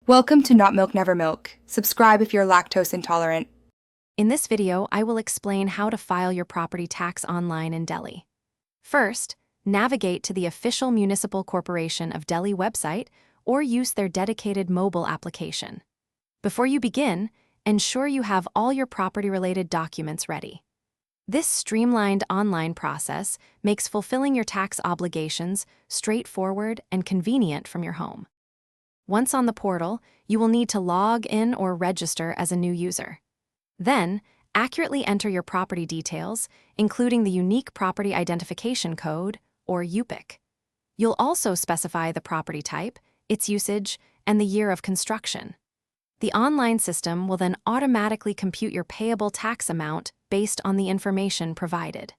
Welcome to Not Milk Never Milk. Subscribe if you're lactose intolerant. In this video, I will explain how to file your property tax online in Delhi. First, navigate to the official Municipal Corporation of Delhi website or use their dedicated mobile application. Before you begin, ensure you have all your property-related documents ready. This streamlined online process makes fulfilling your tax obligations straightforward and convenient from your home. Once on the portal, you will need to log in or register as a new user. Then, accurately enter your property details, including the Unique Property Identification Code, or UPIC. You'll also specify the property type, its usage, and the year of construction. The online system will then automatically compute your payable tax amount based on the information provided.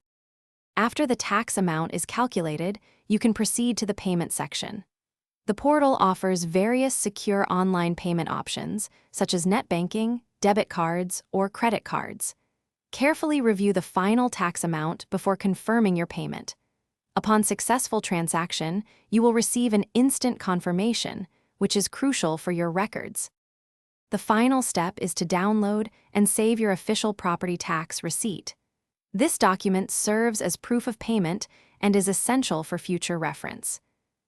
After the tax amount is calculated, you can proceed to the payment section. The portal offers various secure online payment options, such as net banking, debit cards, or credit cards. Carefully review the final tax amount before confirming your payment. Upon successful transaction, you will receive an instant confirmation, which is crucial for your records. The final step is to download and save your official property tax receipt. This document serves as proof of payment and is essential for future reference.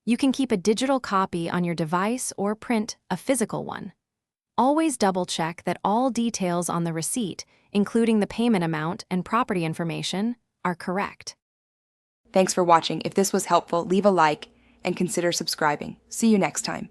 You can keep a digital copy on your device or print a physical one. Always double-check that all details on the receipt, including the payment amount and property information, are correct. Thanks for watching. If this was helpful, leave a like and consider subscribing. See you next time.